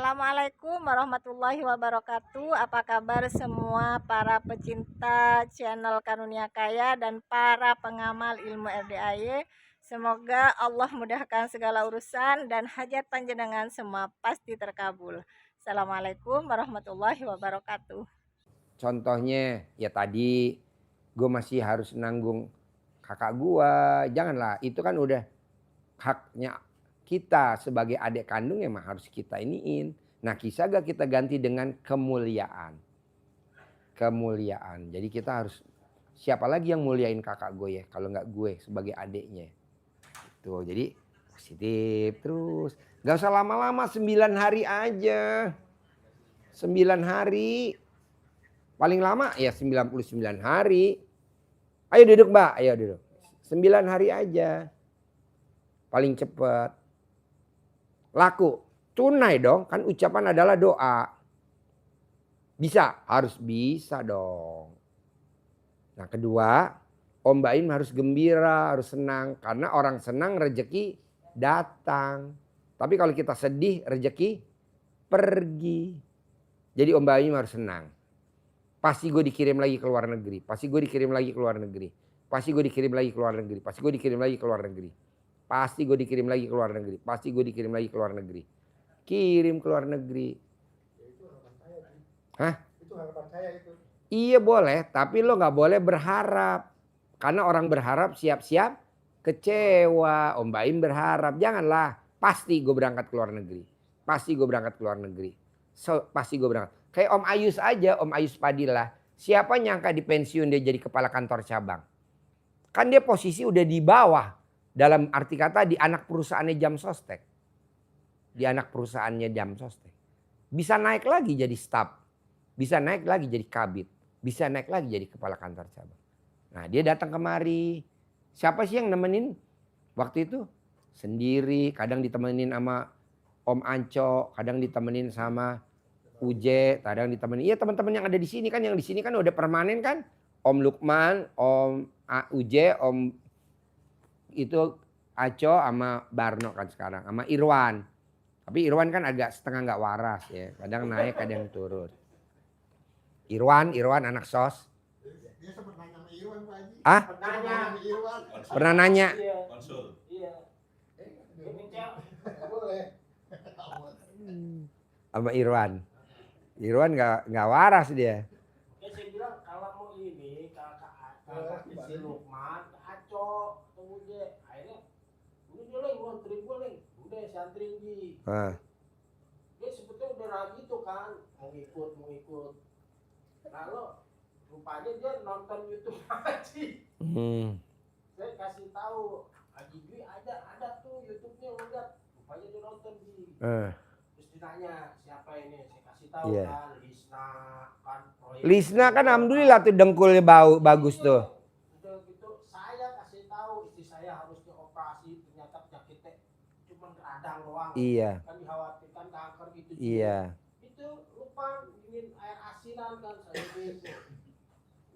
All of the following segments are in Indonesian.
Assalamualaikum warahmatullahi wabarakatuh. Apa kabar semua para pecinta channel Karunia Kaya dan para pengamal ilmu RDAY. Semoga Allah mudahkan segala urusan dan hajat panjenengan semua pasti terkabul. Assalamualaikum warahmatullahi wabarakatuh. Contohnya ya tadi gue masih harus nanggung kakak gue. Janganlah, itu kan udah haknya kita sebagai adik kandung, emang harus kita iniin. Nah, kisah gak kita ganti dengan kemuliaan. Kemuliaan. Jadi kita harus, siapa lagi yang muliain kakak gue ya kalau nggak gue sebagai adiknya. Tuh, jadi positif terus. Gak usah lama-lama, 9 hari aja. 9 hari. Paling lama ya 99 hari. Ayo duduk Mbak, ayo duduk. 9 hari aja. Paling cepat. Laku. Tunai dong, kan ucapan adalah doa. Bisa? Harus bisa dong. Nah kedua, Om Baim harus gembira, harus senang. Karena orang senang rezeki datang. Tapi kalau kita sedih rezeki pergi. Jadi Om Baim harus senang. Pasti gue dikirim lagi ke luar negeri. Pasti gue dikirim lagi ke luar negeri. Pasti gue dikirim lagi ke luar negeri. Pasti gue dikirim lagi ke luar negeri. Pasti gue dikirim lagi ke luar negeri. Pasti gue dikirim lagi ke luar negeri. Kirim ke luar negeri. Itu harapan saya. Hah? Itu harapan saya itu. Iya boleh, tapi lo gak boleh berharap. Karena orang berharap siap-siap kecewa. Om Baim berharap, janganlah. Pasti gue berangkat ke luar negeri. Pasti gue berangkat ke luar negeri. Pasti gue berangkat. Kayak Om Ayus aja, Om Ayus Padilla. Siapa nyangka di pensiun dia jadi kepala kantor cabang. Kan dia posisi udah di bawah. Dalam arti kata di anak perusahaannya Jam Sostek. Di anak perusahaannya Jam Sostek. Bisa naik lagi jadi staf. Bisa naik lagi jadi kabit. Bisa naik lagi jadi kepala kantor cabang. Nah dia datang kemari. Siapa sih yang nemenin waktu itu? Sendiri. Kadang ditemenin sama Om Anco. Kadang ditemenin sama Uje. Kadang ditemenin. Iya teman-teman yang ada di sini kan. Yang di sini kan udah permanen kan. Om Lukman, Om Uje, Om itu Aco sama Barno kan sekarang. Sama Irwan. Tapi Irwan kan agak setengah nggak waras ya. Kadang naik kadang turun. Irwan anak sos. Dia sempat nanya sama Irwan Pak Haji. Ah? Pernah nanya. Pernah nanya? Konsul. Iya. Boleh. Sama Irwan. Irwan nggak waras dia. Ya saya bilang kalau mau ini kakak si Lukman, Aco, kemudian akhirnya udah dia leng, mau antri gue leng, udah saya anterin Ji. Dia sebetulnya udah ragu tuh kan, mau ikut. Lalu rupanya dia nonton YouTube Haji. Saya kasih tahu Haji Dwi ada tuh YouTube-nya lihat, rupanya dia nonton Ji. Terus ditanya siapa ini, saya kasih tahu kan Lisna kan. Lisna kan alhamdulillah tuh dengkulnya bagus tuh. Udah gitu saya kasih tahu istri saya harus dioperasi, ternyata penyakitnya cuma radang doang. Iya. Kan dikhawatirkan kanker gitu. Iya. Itu lupa dingin air asinan kan saya gitu.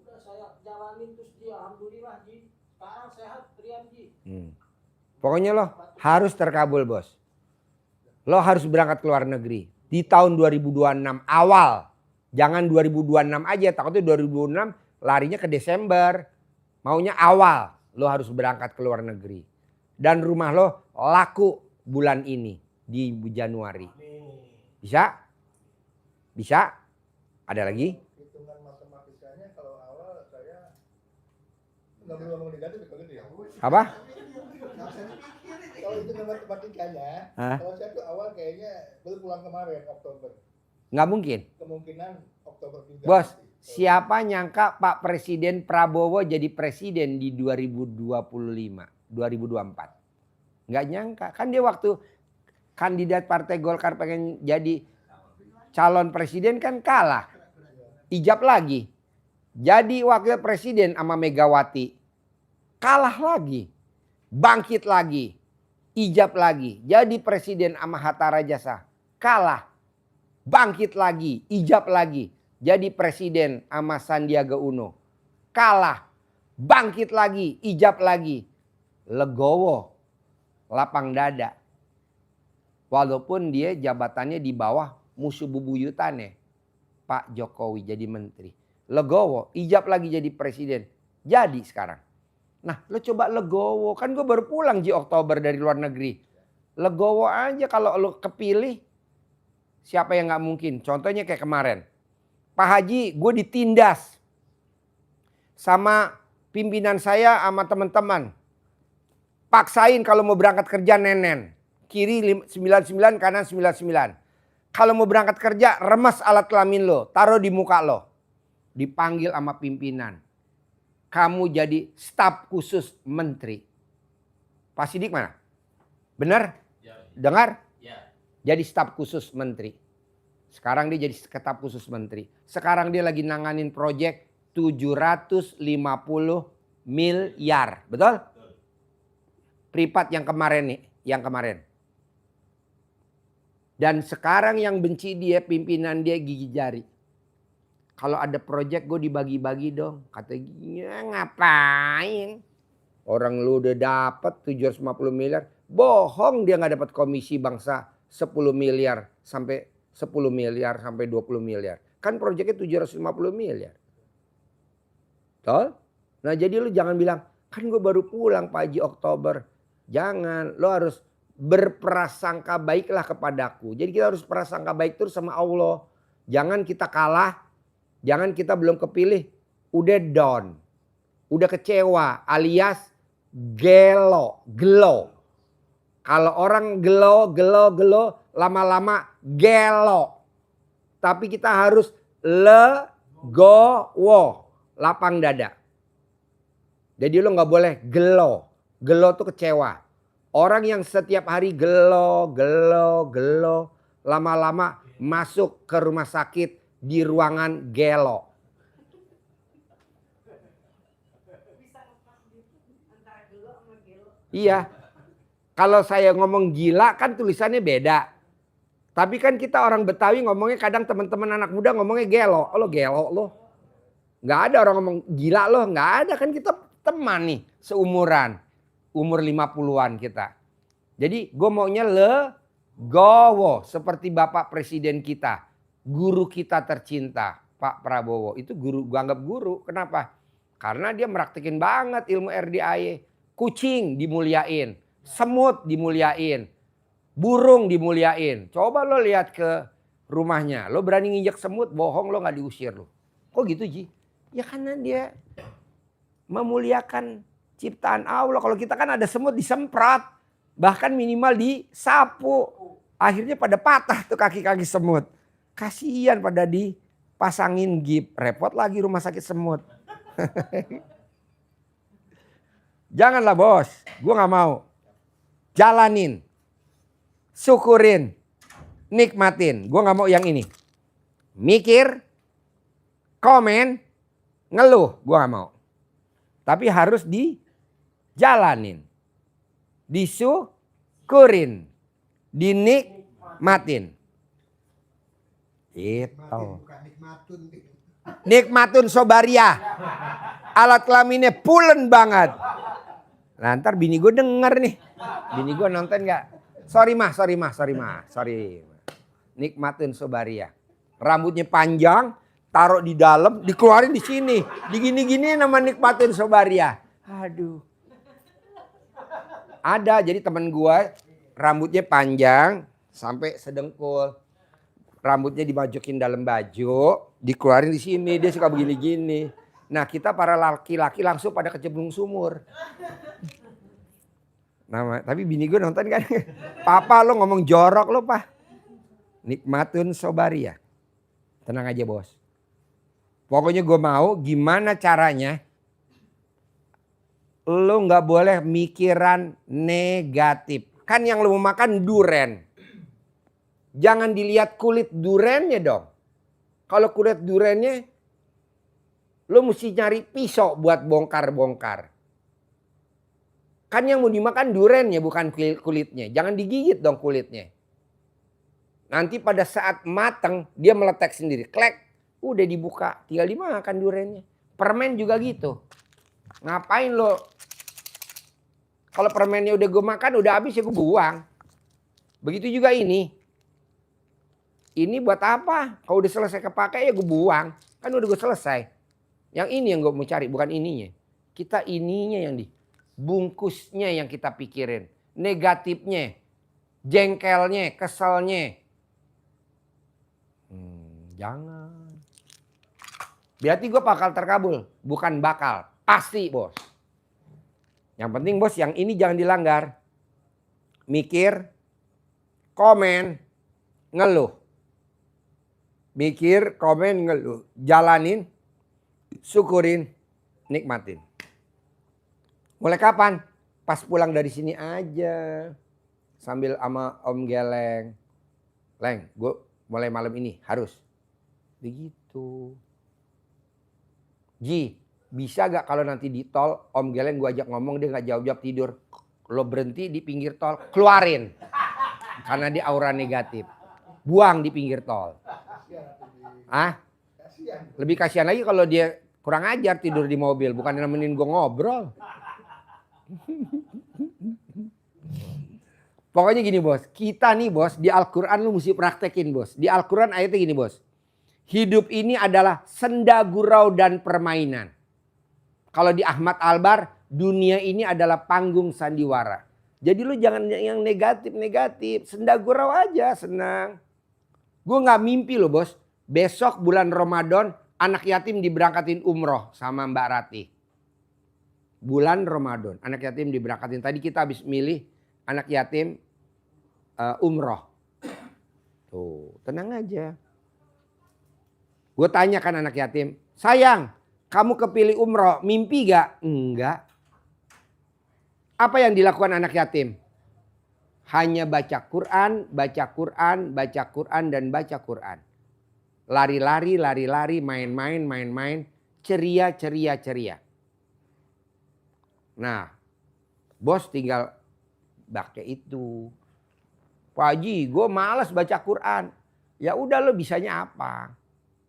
Udah saya jalanin terus dia alhamdulillah Ji. Sekarang sehat Trian Ji. Pokoknya lo harus terkabul bos. Lo harus berangkat ke luar negeri. Di tahun 2026 awal. Jangan 2026 aja. Takutnya 2026 larinya ke Desember. Maunya awal. Lo harus berangkat ke luar negeri. Dan rumah lo laku bulan ini. Di Januari. Bisa? Bisa? Ada lagi? Hitungan matematikanya kalau awal saya nggak perlu ngomong negatif kalau gitu ya. Apa? Kalau hitungan matematikanya, kalau saya tuh awal kayaknya baru pulang kemarin Oktober. Nggak mungkin. Kemungkinan Oktober juga. Bos, siapa nyangka Pak Presiden Prabowo jadi presiden di 2025, 2024? Nggak nyangka. Kan dia waktu kandidat Partai Golkar pengen jadi calon presiden kan kalah. Ijab lagi. Jadi wakil presiden sama Megawati. Kalah lagi. Bangkit lagi. Ijab lagi. Jadi presiden sama Hatta Rajasa. Kalah. Bangkit lagi. Ijab lagi. Jadi presiden sama Sandiaga Uno. Kalah. Bangkit lagi. Ijab lagi. Legowo. Lapang dada. Walaupun dia jabatannya di bawah musuh bubuyutannya Pak Jokowi jadi menteri. Legowo, ijab lagi jadi presiden. Jadi sekarang. Nah lo coba legowo, kan gue baru pulang Oktober dari luar negeri. Legowo aja kalau lo kepilih. Siapa yang gak mungkin? Contohnya kayak kemarin. Pak Haji, gue ditindas sama pimpinan saya sama teman-teman. Paksain kalau mau berangkat kerja nenen. Kiri 99, kanan 99. Kalau mau berangkat kerja remas alat kelamin lo. Taruh di muka lo. Dipanggil sama pimpinan. Kamu jadi staf khusus menteri. Pak Sidik mana? Benar? Ya. Dengar? Ya. Jadi staf khusus menteri. Sekarang dia jadi staf khusus menteri. Sekarang dia lagi nanganin proyek 750 miliar. Betul? Privat yang kemarin nih. Yang kemarin. Dan sekarang yang benci dia, pimpinan dia gigi jari. Kalau ada proyek gue dibagi-bagi dong. Katanya ngapain? Orang lu udah dapat 750 miliar. Bohong dia gak dapat komisi bangsa 10 miliar sampai 10 miliar sampai 20 miliar. Kan proyeknya 750 miliar. Betul? Nah jadi lu jangan bilang, kan gue baru pulang Pak Haji Oktober. Jangan, lu harus berprasangka baiklah kepadaku. Jadi kita harus prasangka baik terus sama Allah. Jangan kita kalah, jangan kita belum kepilih, udah down. Udah kecewa alias gelo. Kalau orang gelo, lama-lama gelo. Tapi kita harus legowo, lapang dada. Jadi lo gak boleh gelo. Gelo tuh kecewa. Orang yang setiap hari gelo, lama-lama masuk ke rumah sakit di ruangan gelo. Iya. Kalau saya ngomong gila kan tulisannya beda. Tapi kan kita orang Betawi ngomongnya kadang teman-teman anak muda ngomongnya gelo. Oh lo gelo lo. Gak ada orang ngomong gila lo. Gak ada, kan kita teman nih seumuran. Umur 50-an kita. Jadi gue maunya legowo. Seperti Bapak Presiden kita. Guru kita tercinta Pak Prabowo. Itu guru, gue anggap guru. Kenapa? Karena dia meraktekin banget ilmu RDAY. Kucing dimuliain. Semut dimuliain. Burung dimuliain. Coba lo lihat ke rumahnya. Lo berani nginjek semut, bohong lo gak diusir lo. Kok gitu Ji? Ya karena dia memuliakan ciptaan Allah. Kalau kita kan ada semut disemprot. Bahkan minimal disapu. Akhirnya pada patah tuh kaki-kaki semut. Kasihan pada dipasangin gip. Repot lagi rumah sakit semut. Janganlah bos. Gue gak mau. Jalanin. Syukurin. Nikmatin. Gue gak mau yang ini. Mikir. Komen. Ngeluh. Gue gak mau. Tapi harus dijalanin. Disyukurin. Dinikmatin. Itu. Nikmatun Sobariah. Alat kelaminnya pulen banget. Nah ntar bini gue denger nih. Bini gue nonton gak? Sorry mah. Nikmatun Sobariah. Rambutnya panjang. Taruh di dalam. Dikeluarin di sini. Digini-gini nama nikmatun Sobariah. Aduh. Ada jadi teman gue. Rambutnya panjang. Sampai sedengkul. Rambutnya dimajukin dalam baju. Dikeluarin di sini. Dia suka begini-gini. Nah kita para laki-laki langsung pada kecemplung sumur. Tapi bini gue nonton kan. Papa lo ngomong jorok lo pak. Nikmatun Sobariah. Tenang aja bos. Pokoknya gue mau gimana caranya. Lo gak boleh mikiran negatif. Kan yang lo mau makan duren. Jangan dilihat kulit durennya dong. Kalau kulit durennya. Lo mesti nyari pisau buat bongkar-bongkar. Kan yang mau dimakan durennya bukan kulitnya. Jangan digigit dong kulitnya. Nanti pada saat mateng dia meletek sendiri. Klek. Udah dibuka. Tinggal dimakan durennya. Permen juga gitu. Ngapain lo. Kalau permennya udah gue makan udah habis ya gue buang. Begitu juga ini. Ini buat apa? Kalau udah selesai kepake ya gue buang. Kan udah gue selesai. Yang ini yang gue mau cari, bukan ininya. Kita ininya yang bungkusnya yang kita pikirin. Negatifnya, jengkelnya, keselnya. Jangan. Berarti gue bakal terkabul. Bukan bakal. Pasti bos. Yang penting bos yang ini jangan dilanggar. Mikir, komen, ngeluh. Mikir, komen, ngeluh. Jalanin, syukurin, nikmatin. Mulai kapan? Pas pulang dari sini aja. Sambil sama Om Geleng. Leng, gue mulai malam ini harus. Begitu. Ji, bisa gak kalau nanti di tol Om Geleng gue ajak ngomong dia gak jawab-jawab tidur. Lo berhenti di pinggir tol, keluarin. Karena dia aura negatif. Buang di pinggir tol. Lebih kasihan lagi kalau dia kurang ajar tidur di mobil. Bukan nemenin gue ngobrol. Pokoknya gini bos. Kita nih bos di Al-Quran lu mesti praktekin bos. Di Al-Quran ayatnya gini bos. Hidup ini adalah senda gurau dan permainan. Kalau di Ahmad Albar, dunia ini adalah panggung sandiwara. Jadi lu jangan yang negatif-negatif. Senda gurau aja, senang. Gue gak mimpi loh bos. Besok bulan Ramadan anak yatim diberangkatin umroh sama Mbak Rati. Bulan Ramadan anak yatim diberangkatin. Tadi kita habis milih anak yatim umroh. Tuh tenang aja. Gue tanyakan anak yatim. Sayang kamu kepilih umroh mimpi gak? Enggak. Apa yang dilakukan anak yatim? Hanya baca Quran, baca Quran, baca Quran dan baca Quran. Lari-lari, lari-lari, main-main, main-main. Ceria, ceria, ceria. Nah, bos tinggal pakai itu. Pak Haji, gue malas baca Quran. Ya udah lo bisanya apa?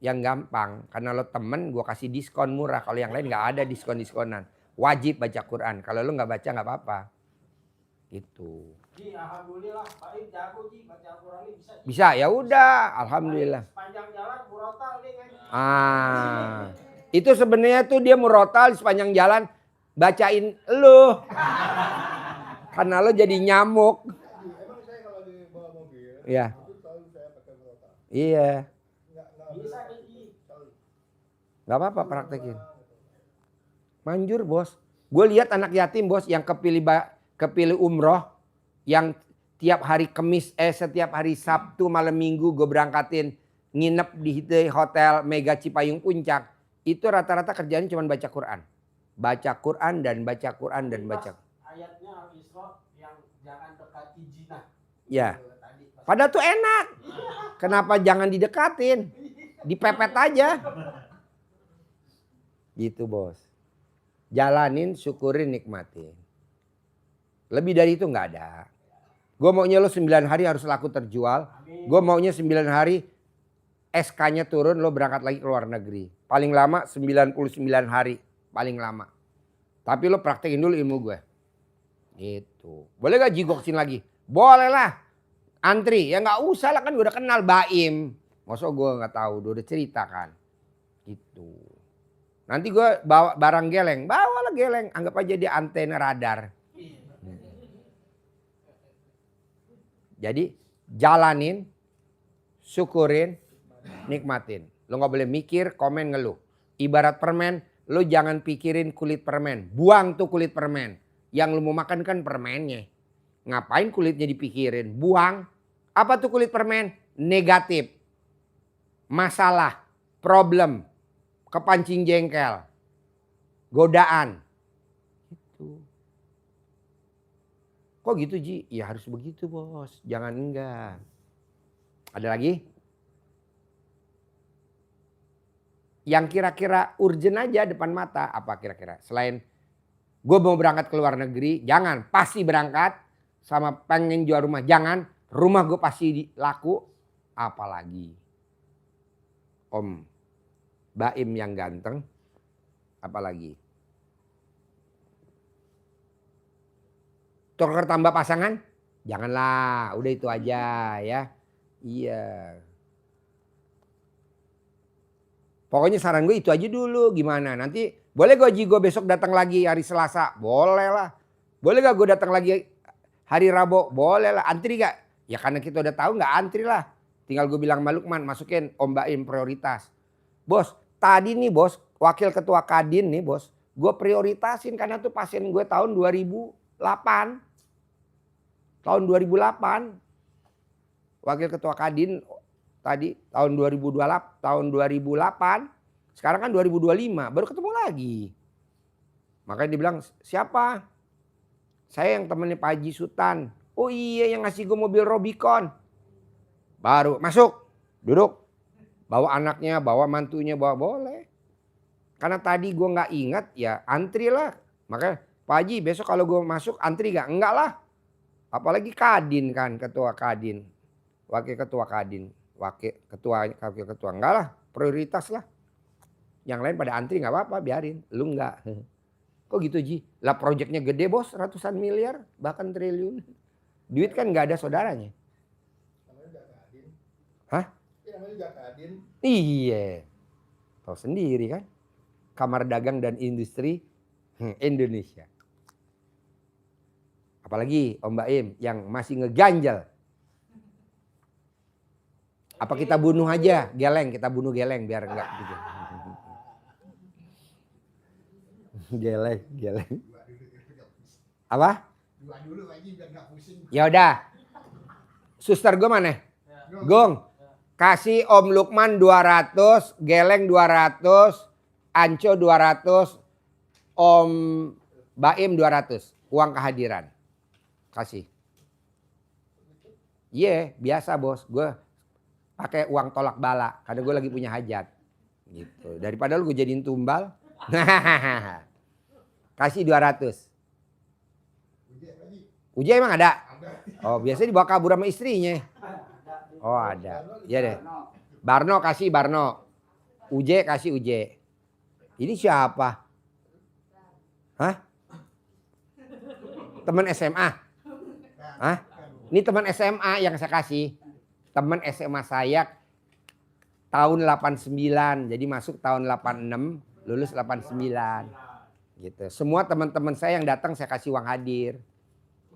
Yang gampang. Karena lo temen gue kasih diskon murah. Kalau yang lain gak ada diskon-diskonan. Wajib baca Quran. Kalau lo gak baca gak apa-apa. Gitu. Ji, alhamdulillah Pak Im jago Ji baca Al-Qur'an ini bisa. Bisa ya udah, alhamdulillah. Sepanjang jalan murotal dia kan. Itu sebenarnya tuh dia murotal di sepanjang jalan bacain lu. Karena lo jadi nyamuk. Emang saya kalau di bawa mobil, Iya. itu selalu saya pakai murotal. Iya. Bisa deh Ji. Gak apa-apa praktekin. Manjur bos. Gue lihat anak yatim bos yang kepilih umroh. Yang tiap hari setiap hari Sabtu malam Minggu gue berangkatin nginep di hotel Mega Cipayung Puncak. Itu rata-rata kerjanya cuma baca Quran. Baca Quran dan baca Quran dan baca. Ayatnya Al-Isra yang jangan dekati jinah. Ya. Padahal tuh enak. Kenapa jangan didekatin? Dipepet aja. Gitu bos. Jalanin, syukurin, nikmatin. Lebih dari itu nggak ada. Gue maunya lo 9 hari harus laku terjual. Gue maunya 9 hari SK-nya turun lo berangkat lagi ke luar negeri. Paling lama 99 hari. Paling lama. Tapi lo praktekin dulu ilmu gue. Gitu. Boleh gak jigoksin lagi? Boleh lah. Antri. Ya gak usah lah kan gue udah kenal Baim. Masa gue gak tahu. Udah cerita kan. Gitu. Nanti gue bawa barang geleng. Bawalah geleng. Anggap aja dia antena radar. Jadi jalanin, syukurin, nikmatin. Lo gak boleh mikir, komen, ngeluh. Ibarat permen, lo jangan pikirin kulit permen. Buang tuh kulit permen. Yang lo mau makan kan permennya. Ngapain kulitnya dipikirin? Buang. Apa tuh kulit permen? Negatif. Masalah, problem, kepancing jengkel, godaan. Gitu. Kok gitu Ji? Ya harus begitu bos. Jangan enggak. Ada lagi? Yang kira-kira urgent aja depan mata. Apa kira-kira? Selain gue mau berangkat ke luar negeri. Jangan. Pasti berangkat. Sama pengen jual rumah. Jangan. Rumah gue pasti laku. Apalagi. Om Baim yang ganteng. Apalagi. Tuker tambah pasangan? Janganlah, udah itu aja ya. Iya. Pokoknya saran gue itu aja dulu. Gimana? Nanti boleh gue Ji gue besok datang lagi hari Selasa? Boleh lah. Boleh gak gue datang lagi hari Rabu? Boleh lah. Antri gak? Ya karena kita udah tahu gak antri lah. Tinggal gue bilang sama Lukman masukin Om Baim prioritas. Bos tadi nih bos wakil ketua Kadin nih bos. Gue prioritasin karena tuh pasien gue tahun 2008. Tahun 2008. Wakil ketua Kadin tadi tahun 2028, tahun 2008, sekarang kan 2025, baru ketemu lagi. Makanya dibilang, siapa? Saya yang temennya Pak Haji Sultan. Oh iya yang ngasih gue mobil Robicon. Baru masuk, duduk. Bawa anaknya, bawa mantunya, bawa boleh. Karena tadi gue gak ingat ya antri lah. Makanya Pak Haji besok kalau gue masuk antri gak? Enggak lah. Apalagi Kadin kan, ketua Kadin. Wakil ketua Kadin. Wakil ketua enggak lah, prioritas lah. Yang lain pada antri nggak apa-apa, biarin. Lu enggak. Kok gitu Ji? Lah proyeknya gede bos, ratusan miliar, bahkan triliun. Duit kan nggak ada saudaranya. Namanya juga Kadin. Hah? Iya namanya juga Kadin. Iya. Tahu sendiri kan. Kamar Dagang dan Industri Indonesia. Apalagi Om Baim yang masih ngeganjal. Apa kita bunuh aja Geleng, kita bunuh Geleng biar enggak gitu. Geleng. Apa? Dua dulu aja biar nggak pusing. Ya udah. Suster gue mana? Gong. Kasih Om Lukman 200, Geleng 200, Anco 200, Om Baim 200. Uang kehadiran. Kasih. Iya, biasa bos. Gue pakai uang tolak bala karena gue lagi punya hajat gitu. Daripada lu gue jadiin tumbal. Kasih 200. Uje emang ada? Oh, biasanya dibawa kabur sama istrinya. Oh, ada. Iya deh. Barno kasih Barno. Uje kasih Uje. Ini siapa? Hah? Teman SMA? Hah? Ini teman SMA yang saya kasih. Teman SMA saya tahun 89, jadi masuk tahun 86, lulus 89. Gitu. Semua teman-teman saya yang datang saya kasih uang hadir.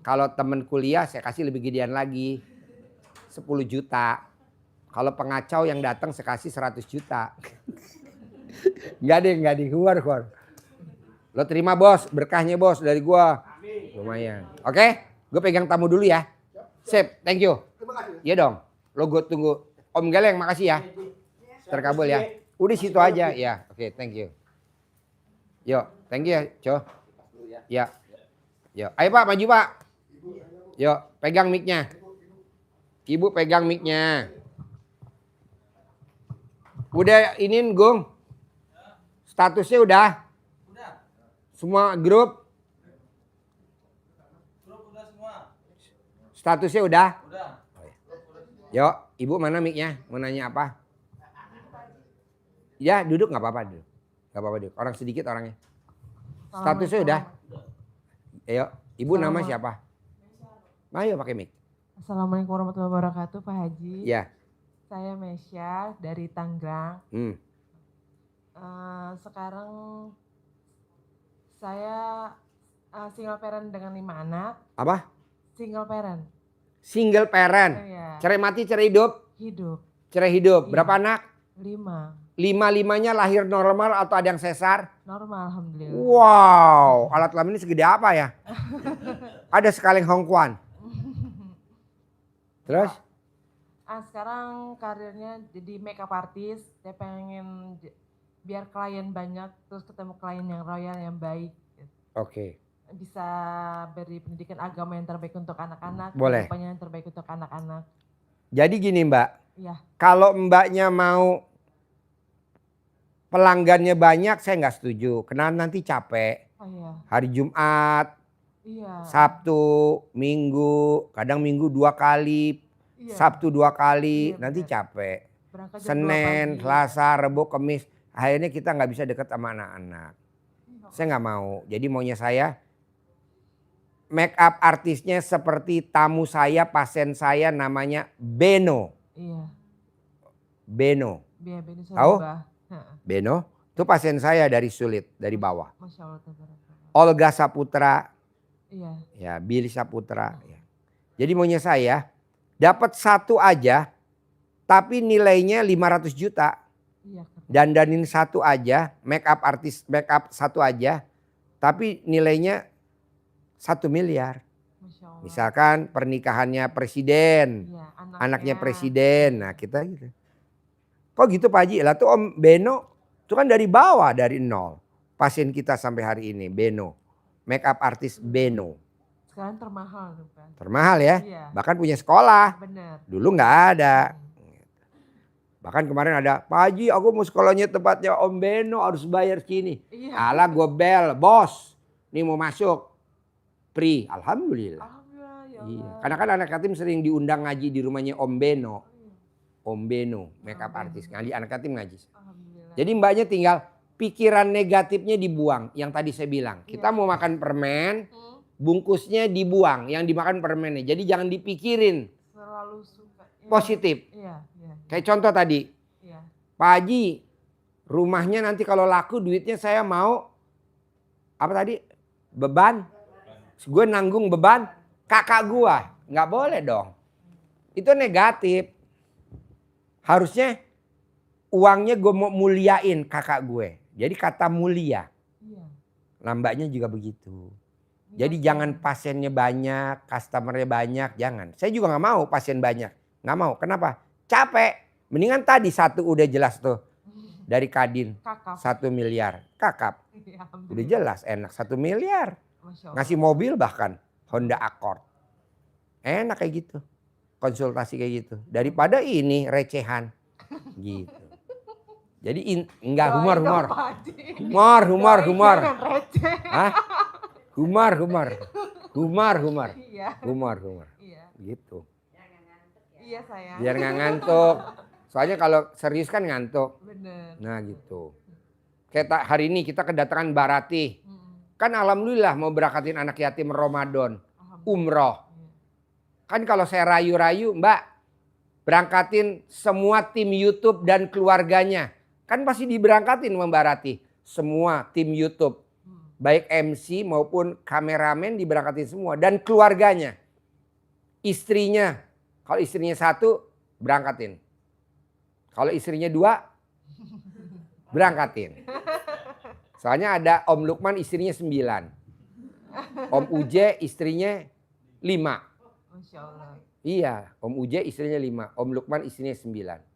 Kalau teman kuliah saya kasih lebih gedean lagi. 10 juta. Kalau pengacau yang datang saya kasih 100 juta. Enggak deh, keluar. Lo terima bos, berkahnya bos dari gua. Lumayan. Oke, gue pegang tamu dulu ya. Sip, thank you. Iya dong. Lo gue tunggu. Om Geleng makasih ya. Terkabul ya. Udah situ aja ya. Oke, thank you. Yuk, thank you ya, Co. Ya. Yuk, ayo Pak, maju Pak. Yuk, pegang mic-nya. Ibu pegang mic-nya. Udah iniin Gung. Statusnya udah? Udah. Semua grup? Grup udah semua. Statusnya udah? Udah. Yuk, Ibu mana mic-nya? Mau nanya apa? Ya, duduk nggak apa-apa duduk. Nggak apa-apa duduk. Orang sedikit orangnya. Statusnya udah? Ayo, Ibu nama siapa? Ayo pakai mic. Assalamualaikum warahmatullahi wabarakatuh Pak Haji. Ya. Saya Mesya dari Tangerang. Sekarang saya single parent dengan 5 anak. Apa? Single parent. Single parent. Iya. Cerai mati, cerai hidup? Hidup. Cerai hidup. Iya. Berapa anak? 5. 5-5-nya lahir normal atau ada yang sesar? Normal alhamdulillah. Wow, alat kelamin ini segede apa ya? Ada sekaleng Hongkwan. Terus? Sekarang karirnya jadi makeup artist. Saya pengen biar klien banyak, terus ketemu klien yang royal, yang baik. Oke. Bisa beri pendidikan agama yang terbaik untuk anak-anak. Boleh. Kehidupan yang terbaik untuk anak-anak. Jadi gini Mbak. Iya. Kalau Mbaknya mau pelanggannya banyak, saya nggak setuju. Karena nanti capek. Oh iya. Hari Jumat, Iya. Sabtu, Minggu, kadang Minggu 2 kali, Iya. Sabtu 2 kali, Iya, nanti benar. capek. Berangkat jam 2 Senin, pagi. Selasa, Rabu, Kamis, akhirnya kita nggak bisa deket sama anak-anak. Saya nggak mau. Jadi maunya saya make up artisnya seperti tamu saya, pasien saya namanya Beno. Iya. Beno. Biar Beni Tahu? Sorba. Heeh. Beno, itu pasien saya dari Sulit, dari bawah. Masya Allah. Tabarakallah. Olga Saputra, Iya. ya Billy Saputra. Ya. Jadi maunya saya dapat satu aja, tapi nilainya 500 juta. Iya. Kak. Dandanin satu aja, make up artis, make up satu aja, tapi nilainya 1 miliar. Masya Allah. Misalkan pernikahannya presiden, Iya, anaknya presiden, nah kita gitu. Kok gitu Pak Haji? Lah tuh Om Beno, itu kan dari bawah, dari nol. Pasien kita sampai hari ini, Beno. Make up artis Beno. Sekarang termahal tuh Pak. Termahal ya, Iya. bahkan punya sekolah. Bener. Dulu nggak ada. Bahkan kemarin ada, Pak Haji aku mau sekolahnya tempatnya Om Beno harus bayar segini. Iya. Alah gue bel, bos. Nih mau masuk. Free, alhamdulillah. Alhamdulillah ya Iya. Allah. Karena kan anak yatim sering diundang ngaji di rumahnya Om Beno. Om Beno, makeup Om Beno. artis. Ngaji anak yatim ngaji. Alhamdulillah. Jadi mbaknya tinggal pikiran negatifnya dibuang. Yang tadi saya bilang. Kita Iya. mau makan permen, bungkusnya dibuang. Yang dimakan permennya. Jadi jangan dipikirin Selalu suka. Iya. positif. Iya. Iya. Kayak contoh tadi. Iya. Pak Haji, rumahnya nanti kalau laku duitnya saya mau. Apa tadi? Beban. Gue nanggung beban kakak gue. Nggak boleh dong. Itu negatif. Harusnya uangnya gue mau muliain kakak gue. Jadi kata mulia. Iya. Nambahnya juga begitu. Iya, Jadi Pak. jangan pasiennya banyak, customernya banyak, jangan. Saya juga nggak mau pasien banyak. Nggak mau. Kenapa? Capek. Mendingan tadi satu udah jelas tuh. Dari Kadin. Kakak. 1 miliar. Kakap. Iya, Udah alhamdulillah. jelas enak 1 miliar. Masya Allah. Ngasih mobil bahkan. Honda Accord. Enak kayak gitu. Konsultasi kayak gitu. Daripada ini recehan. Gitu. Jadi enggak Doain humor. dong, Pak Haji. Humor. Doain jangan receh. Hah? Humor. Iya. Humor. Iya. Gitu. Iya sayang. Biar nggak ngantuk. Soalnya kalau serius kan ngantuk. Bener. Nah gitu. Kayak hari ini kita kedatangan Barati. Mm-mm. Kan alhamdulillah mau berangkatin anak yatim Ramadan. Alhamdulillah. Umroh. Iya. Kan kalau saya rayu-rayu, Mbak, berangkatin semua tim YouTube dan keluarganya. Kan pasti diberangkatin sama Mbak Rati. Semua tim YouTube. Baik MC maupun kameramen diberangkatin semua. Dan keluarganya. Istrinya. Kalau istrinya 1, berangkatin. Kalau istrinya 2, berangkatin. Soalnya ada Om Lukman istrinya 9. Om Uje istrinya 5. Masya Allah. Iya, Om Uje istrinya 5, Om Lukman istrinya 9.